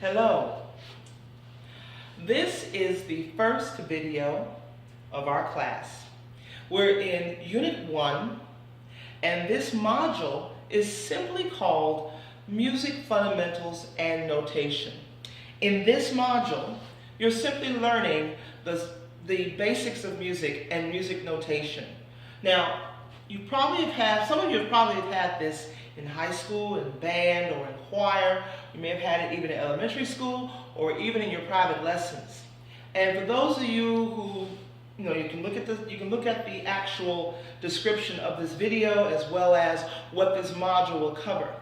Hello. This is the first video of our class. We're in Unit 1, and this module is simply called Music Fundamentals and Notation. In this module, you're simply learning the basics of music and music notation. Now, some of you have probably had this in high school, in band, or in choir. You may have had it even in elementary school, or even in your private lessons. And for those of you who, you can look at the actual description of this video as well as what this module will cover.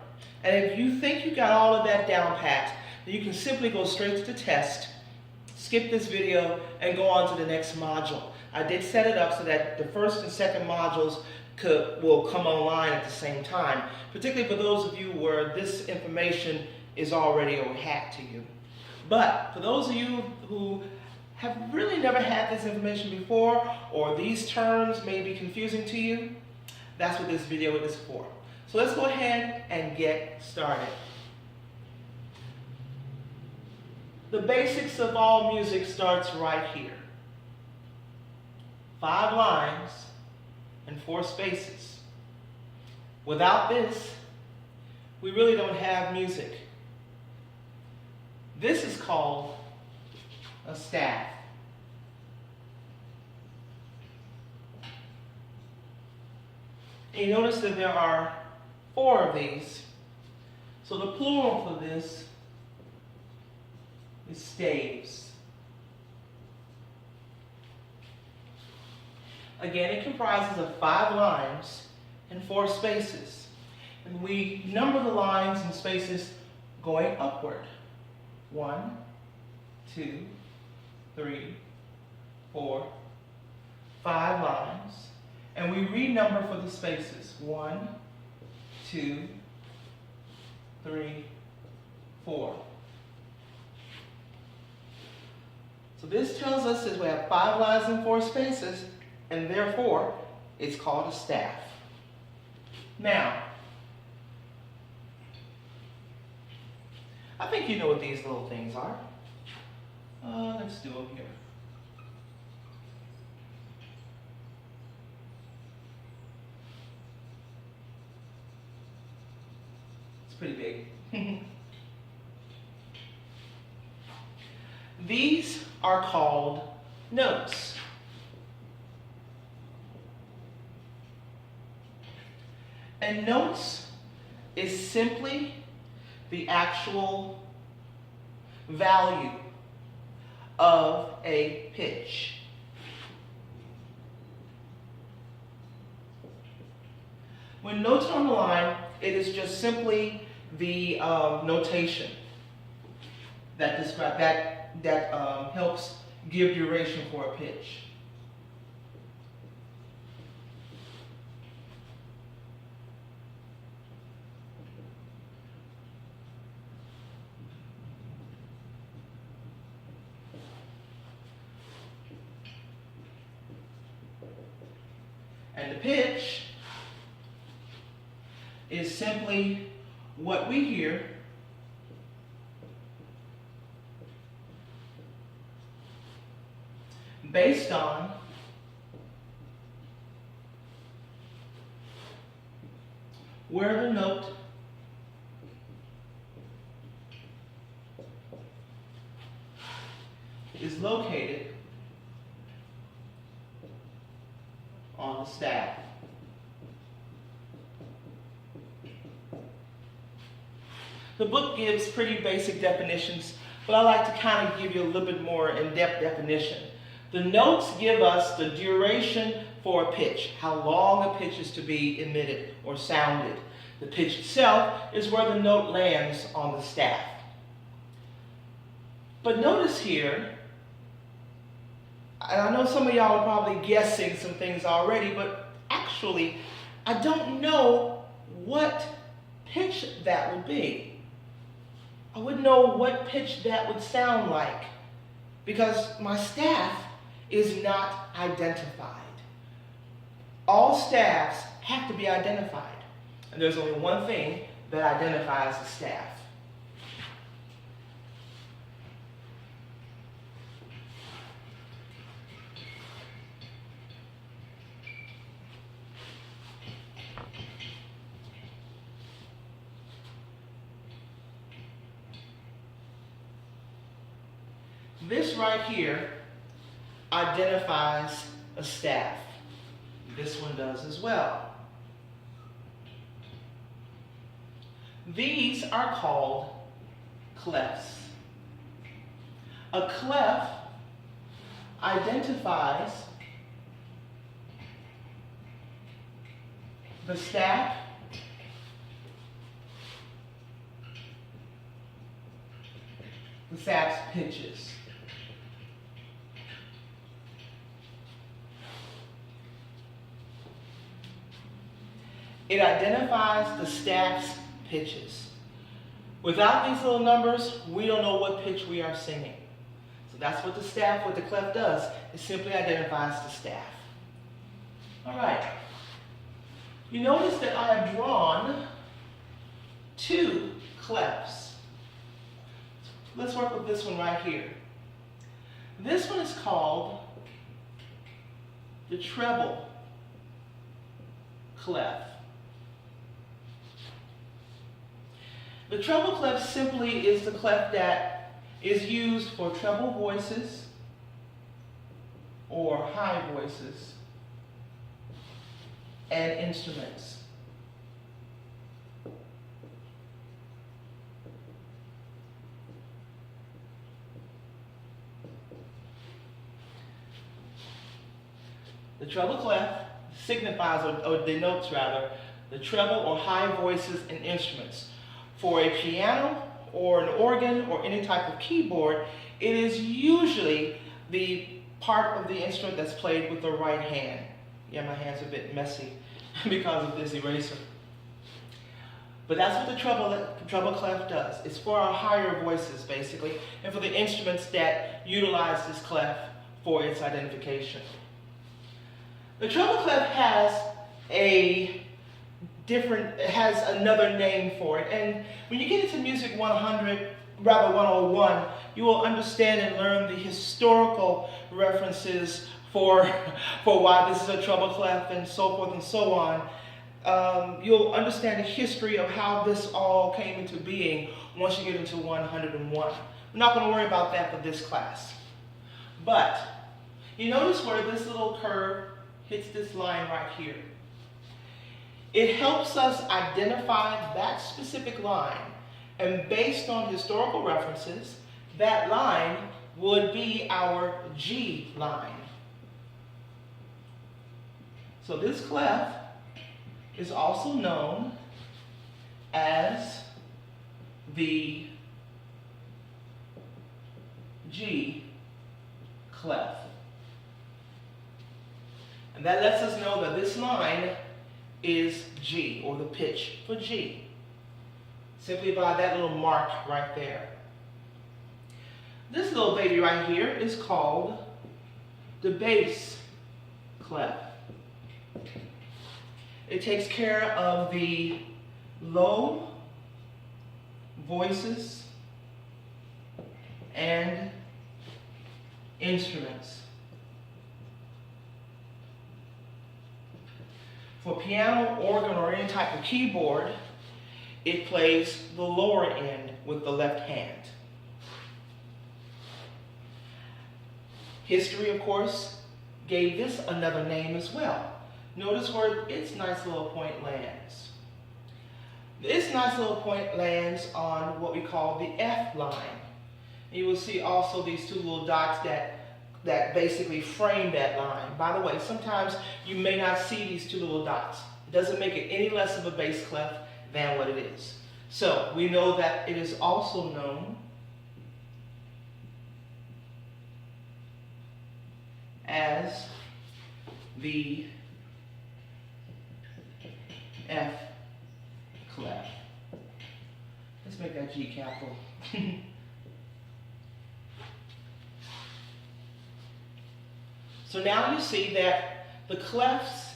And if you think you got all of that down pat, then you can simply go straight to the test, skip this video, and go on to the next module. I did set it up so that the first and second modules will come online at the same time, particularly for those of you where this information is already a hat to you. But for those of you who have really never had this information before, or these terms may be confusing to you, that's what this video is for. So let's go ahead and get started. The basics of all music starts right here. 5 lines and 4 spaces. Without this, we really don't have music. This is called a staff. And you notice that there are 4 of these. So the plural for this is staves. Again, it comprises of 5 lines and 4 spaces. And we number the lines and spaces going upward. 1, 2, 3, 4, 5 lines. And we renumber for the spaces. 1, 2, 3, 4. So this tells us that we have 5 lines and 4 spaces, and therefore it's called a staff. Now, I think you know what these little things are. Let's do them here. It's pretty big. These are called notes. And notes is simply the actual value of a pitch. When notes are on the line, it is just simply the notation that helps give duration for a pitch. And the pitch is simply what we hear based on where the note is located on the staff. The book gives pretty basic definitions, but I like to kind of give you a little bit more in-depth definition. The notes give us the duration for a pitch, how long a pitch is to be emitted or sounded. The pitch itself is where the note lands on the staff. But notice here, and I know some of y'all are probably guessing some things already, but actually, I don't know what pitch that would be. I wouldn't know what pitch that would sound like because my staff is not identified. All staffs have to be identified, and there's only one thing that identifies a staff. This right here identifies a staff. This one does as well. These are called clefs. A clef identifies the staff, the staff's pitches. It identifies the staff's pitches. Without these little numbers, we don't know what pitch we are singing. So that's what the staff, what the clef does. It simply identifies the staff. All right. You notice that I have drawn two clefs. Let's work with this one right here. This one is called the treble clef. The treble clef simply is the clef that is used for treble voices or high voices and instruments. The treble clef signifies, or denotes rather, the treble or high voices and instruments. For a piano or an organ or any type of keyboard, it is usually the part of the instrument that's played with the right hand. Yeah, my hand's a bit messy because of this eraser. But that's what the treble clef does. It's for our higher voices, basically, and for the instruments that utilize this clef for its identification. The treble clef has another name for it. And when you get into Music 101, you will understand and learn the historical references for why this is a treble clef and so forth and so on. You'll understand the history of how this all came into being once you get into 101. We're not going to worry about that for this class. But you notice where this little curve hits this line right here. It helps us identify that specific line, and based on historical references, that line would be our G line. So this clef is also known as the G clef. And that lets us know that this line is G, or the pitch for G, simply by that little mark right there. This little baby right here is called the bass clef. It takes care of the low voices and instruments. For piano, organ, or any type of keyboard, it plays the lower end with the left hand. History, of course, gave this another name as well. Notice where its nice little point lands. This nice little point lands on what we call the F line. And you will see also these two little dots that basically frame that line. By the way, sometimes you may not see these two little dots. It doesn't make it any less of a bass clef than what it is. So we know that it is also known as the F clef. Let's make that G capital. So now you see that the clefs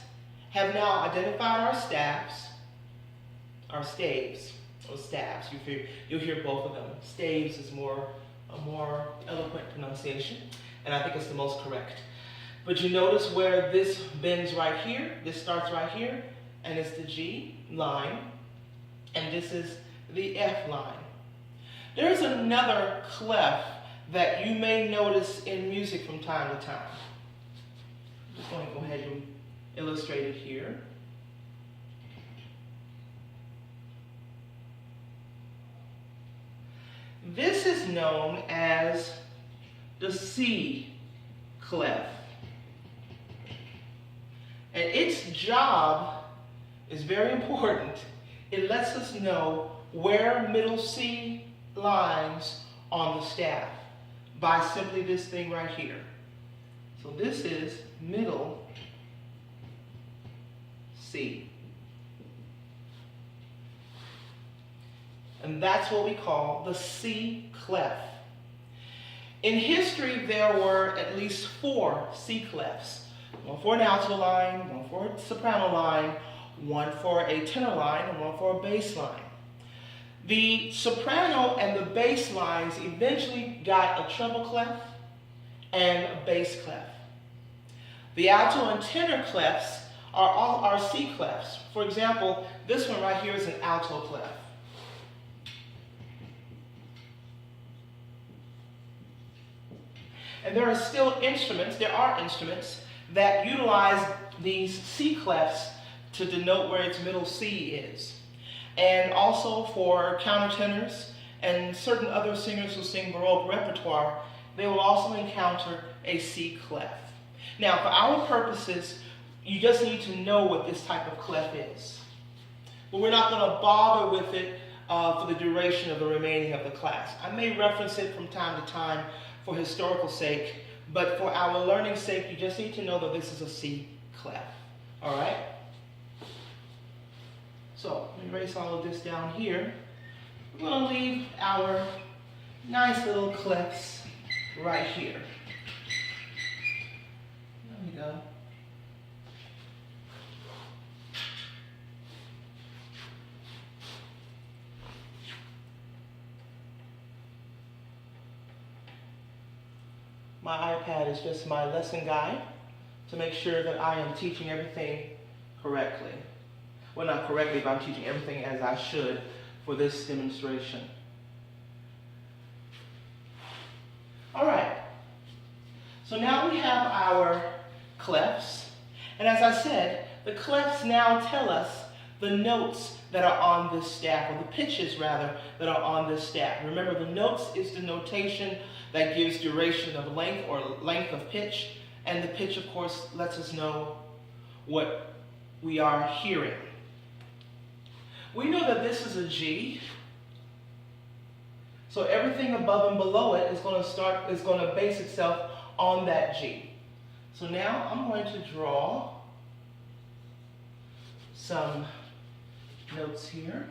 have now identified our staves, or staves. You'll hear both of them. Staves is a more eloquent pronunciation, and I think it's the most correct. But you notice where this bends right here, this starts right here, and it's the G line, and this is the F line. There's another clef that you may notice in music from time to time. I'm just going to go ahead and illustrate it here. This is known as the C clef. And its job is very important. It lets us know where middle C lines on the staff by simply this thing right here. So this is middle C. And that's what we call the C clef. In history, there were at least 4 C clefs. One for an alto line, one for a soprano line, one for a tenor line, and one for a bass line. The soprano and the bass lines eventually got a treble clef and a bass clef. The alto and tenor clefs are C clefs. For example, this one right here is an alto clef. And there are instruments that utilize these C clefs to denote where its middle C is. And also for countertenors and certain other singers who sing Baroque repertoire, they will also encounter a C clef. Now, for our purposes, you just need to know what this type of clef is. But we're not going to bother with it for the duration of the remaining of the class. I may reference it from time to time for historical sake, but for our learning sake, you just need to know that this is a C clef. All right? So, let me erase all of this down here. We're going to leave our nice little clefs right here. There we go. My iPad is just my lesson guide to make sure that I am teaching everything correctly. Well, not correctly, but I'm teaching everything as I should for this demonstration. All right. So now we have our clefs. And as I said, the clefs now tell us the notes that are on this staff, or the pitches rather, that are on this staff. Remember, the notes is the notation that gives duration of length or length of pitch, and the pitch, of course, lets us know what we are hearing. We know that this is a G, so everything above and below it is going to base itself on that G. So now I'm going to draw some notes here.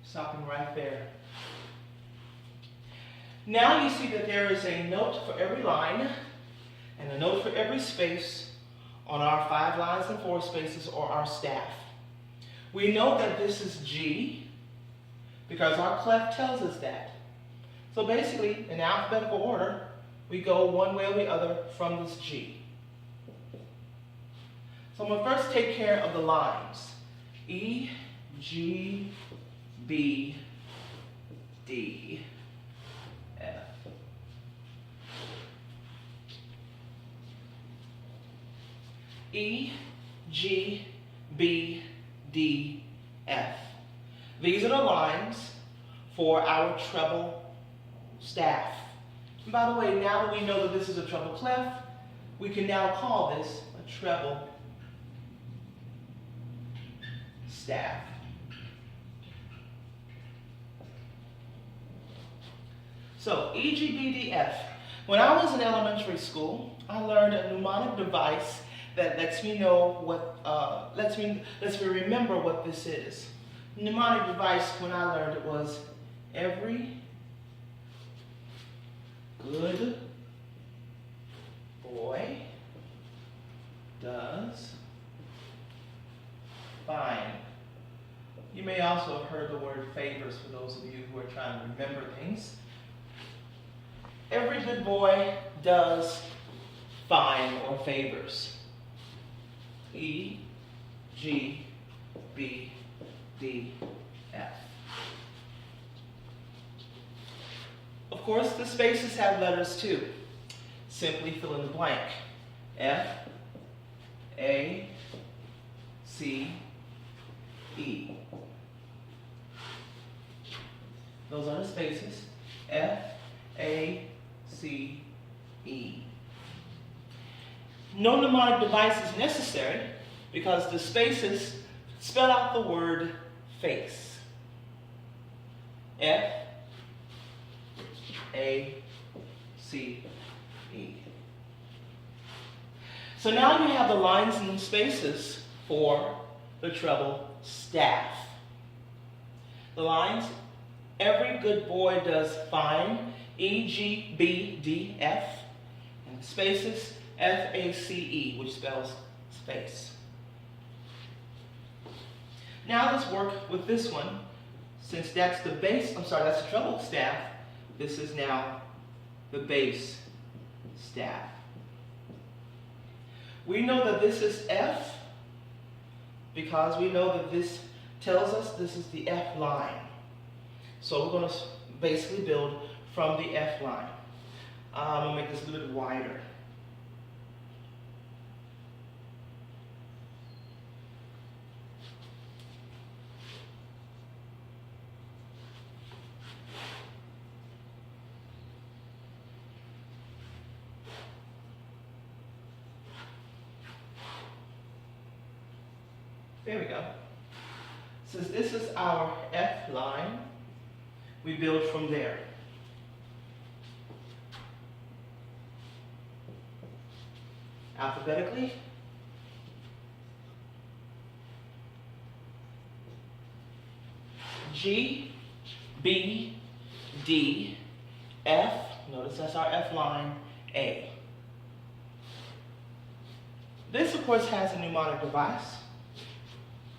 Stopping right there. Now you see that there is a note for every line and a note for every space on our 5 lines and 4 spaces, or our staff. We know that this is G because our clef tells us that. So basically, in alphabetical order, we go one way or the other from this G. So I'm going to first take care of the lines. E, G, B, D, F. E, G, B, D, F. These are the lines for our treble staff. And by the way, now that we know that this is a treble clef, we can now call this a treble staff. So, E, G, B, D, F. When I was in elementary school, I learned a mnemonic device that lets me know what, lets me remember what this is. Mnemonic device, when I learned it, was every good boy does fine. You may also have heard the word favors for those of you who are trying to remember things. Every good boy does fine, or favors. E, G, B, D, F. Of course, the spaces have letters too. Simply fill in the blank. F, A, C, E. Those are the spaces. F, A, C, E. No mnemonic device is necessary because the spaces spell out the word face. F, A, C, E. So now you have the lines and spaces for the treble staff. The lines, every good boy does fine. E, G, B, D, F. And the spaces, F, A, C, E, which spells space. Now let's work with this one. Since that's the bass, that's the treble staff, this is now the bass staff. We know that this is F because we know that this tells us this is the F line. So we're going to basically build from the F line. I'm going to make this a little bit wider. There we go. Since this is our F line, we build from there. Alphabetically, G, B, D, F, notice that's our F line, A. This, of course, has a mnemonic device.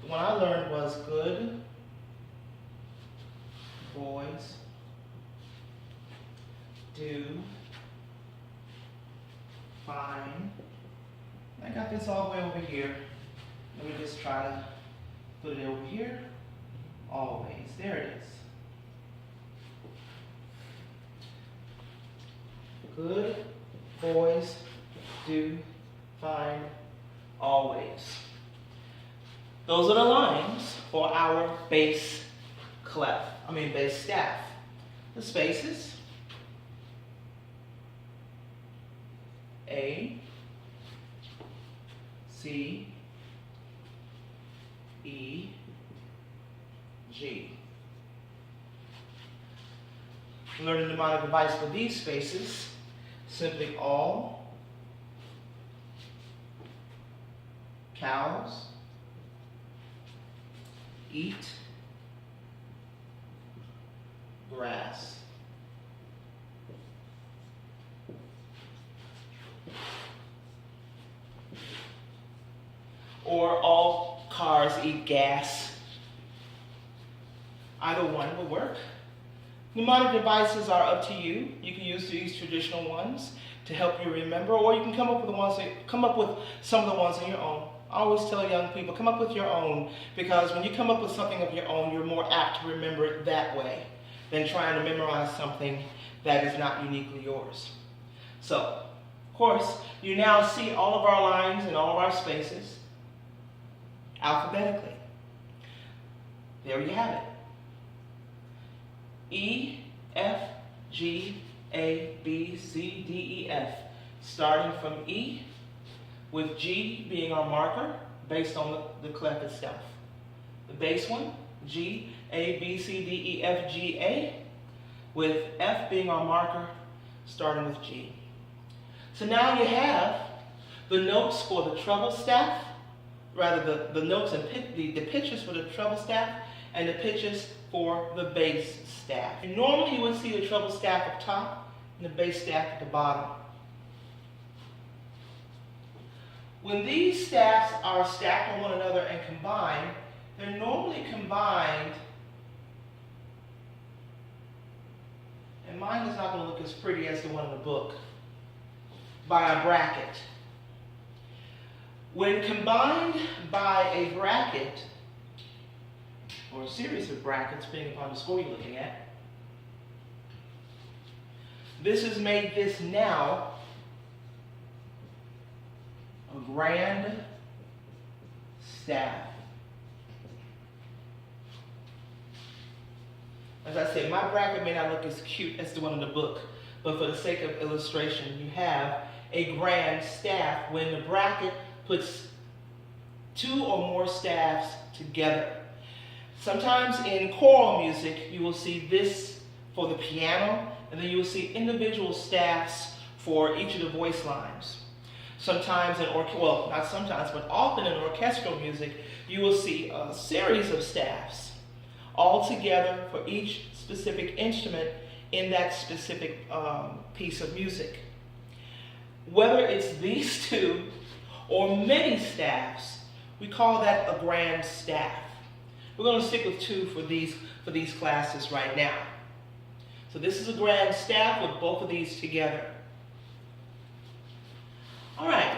The one I learned was good boys do fine. I got this all the way over here. Let me just try to put it over here. Always. There it is. Good boys do fine always. Those are the lines for our bass bass staff. The spaces. A, C, E, G. Learn the mnemonic device for these spaces. Simply all cows eat grass. Or all cars eat gas. Either one will work. Mnemonic devices are up to you. You can use these traditional ones to help you remember, or you can come up with some of the ones on your own. I always tell young people, come up with your own, because when you come up with something of your own, you're more apt to remember it that way than trying to memorize something that is not uniquely yours. So, of course, you now see all of our lines and all of our spaces alphabetically. There you have it. E, F, G, A, B, C, D, E, F. Starting from E, with G being our marker based on the clef itself. The bass one, G, A, B, C, D, E, F, G, A, with F being our marker starting with G. So now you have the notes for the treble staff, rather the notes and the pitches for the treble staff and the pitches for the bass staff. And normally you would see the treble staff up top and the bass staff at the bottom. When these staffs are stacked on one another and combined, they're normally combined, and mine is not going to look as pretty as the one in the book, by a bracket. When combined by a bracket, or a series of brackets, depending upon the score you're looking at, this has made this now a grand staff. As I said, my bracket may not look as cute as the one in the book, but for the sake of illustration, you have a grand staff when the bracket puts two or more staffs together. Sometimes in choral music, you will see this for the piano, and then you will see individual staffs for each of the voice lines. Sometimes well, not sometimes, but often in orchestral music, you will see a series of staffs all together for each specific instrument in that specific piece of music. Whether it's these two or many staffs, we call that a grand staff. We're going to stick with two for these classes right now. So this is a grand staff with both of these together. All right.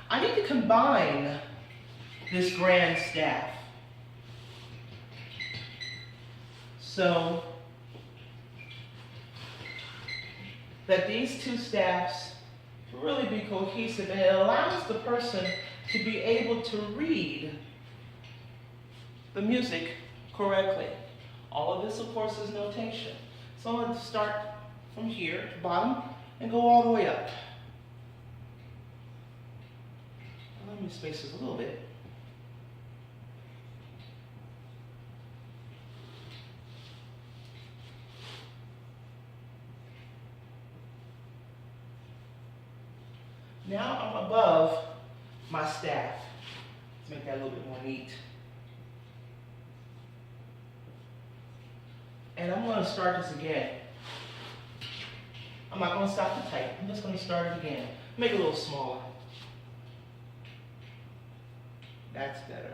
I need to combine this grand staff. So that these two staffs really be cohesive, and it allows the person to be able to read the music correctly. All of this, of course, is notation. So let's start from here at the bottom and go all the way up. Let me space this a little bit. Now I'm above my staff. Let's make that a little bit more neat. And I'm going to start this again. I'm not going to stop the type. I'm just going to start it again. Make it a little smaller. That's better.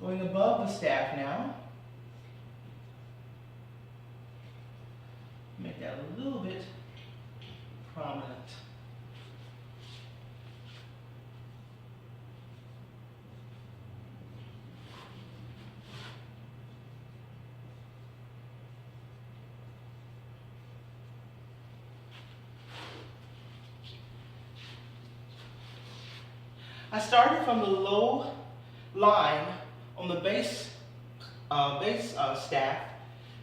Going above the staff now. Make that a little bit prominent. I started from the low line on the bass staff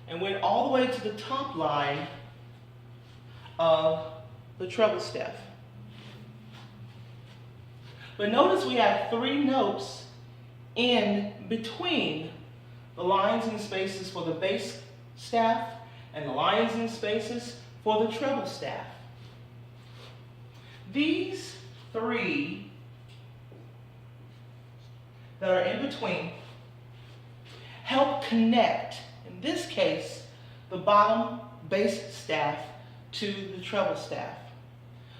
and went all the way to the top line of the treble staff. But notice we have three notes in between the lines and spaces for the bass staff and the lines and spaces for the treble staff. These three that are in between help connect, in this case, the bottom bass staff to the treble staff.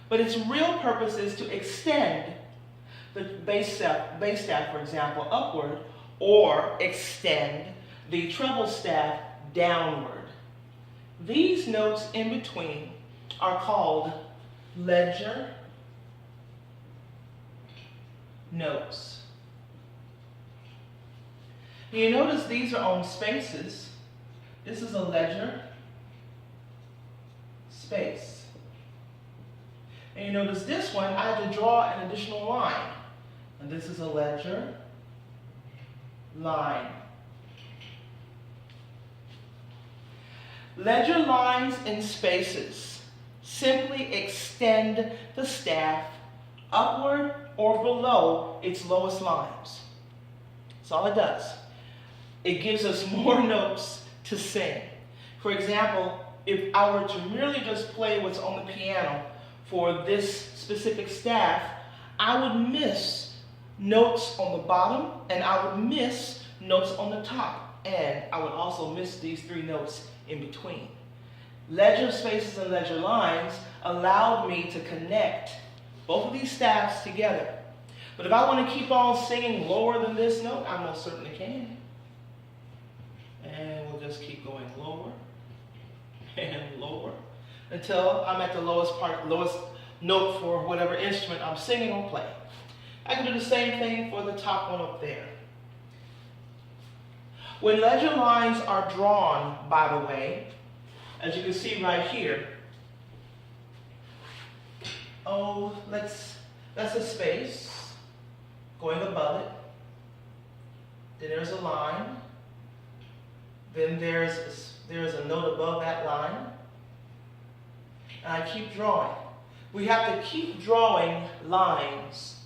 But its real purpose is to extend the bass staff, for example, upward, or extend the treble staff downward. These notes in between are called ledger notes. You notice these are on spaces. This is a ledger space. And you notice this one, I have to draw an additional line. And this is a ledger line. Ledger lines and spaces simply extend the staff upward or below its lowest lines. That's all it does. It gives us more notes to sing. For example, if I were to merely just play what's on the piano for this specific staff, I would miss notes on the bottom and I would miss notes on the top. And I would also miss these three notes in between. Ledger spaces and ledger lines allowed me to connect both of these staffs together. But if I want to keep on singing lower than this note, I most certainly can. And we'll just keep going lower and lower until I'm at the lowest note for whatever instrument I'm singing or playing. I can do the same thing for the top one up there. When ledger lines are drawn, by the way, as you can see right here, that's a space going above it. Then there's a line. Then there's a note above that line. And I keep drawing. We have to keep drawing lines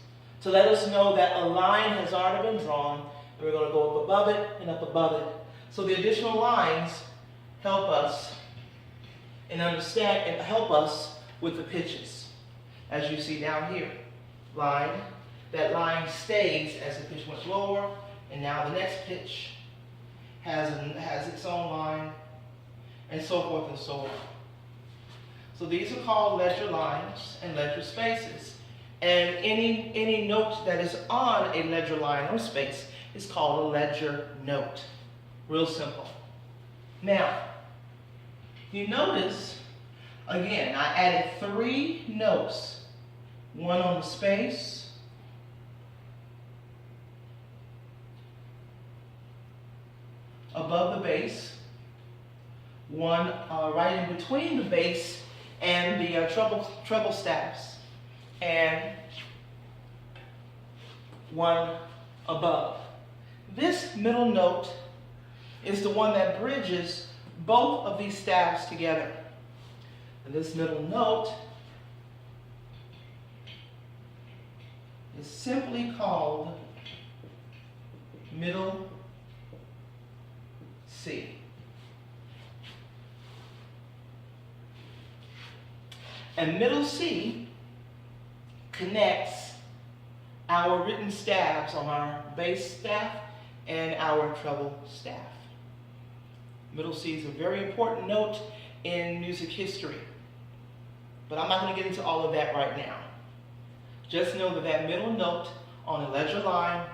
to let us know that a line has already been drawn, and we're going to go up above it and up above it. So the additional lines help us and understand and help us with the pitches. As you see down here, line, that line stays as the pitch went lower, and now the next pitch has its own line, and so forth and so on. So these are called ledger lines and ledger spaces. And any note that is on a ledger line or space is called a ledger note. Real simple. Now, you notice, again, I added 3 notes. One on the space, above the bass, one right in between the bass and the treble staffs, and one above. This middle note is the one that bridges both of these staffs together. And this middle note is simply called middle C. And middle C connects our written staffs on our bass staff and our treble staff. Middle C is a very important note in music history, but I'm not going to get into all of that right now. Just know that that middle note on a ledger line,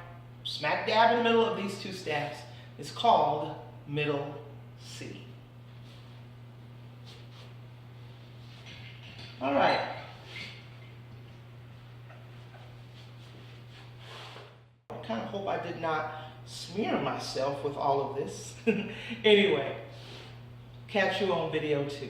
smack dab in the middle of these 2 staffs, is called middle C. All right. I kind of hope I did not smear myself with all of this. Anyway, catch you on video 2.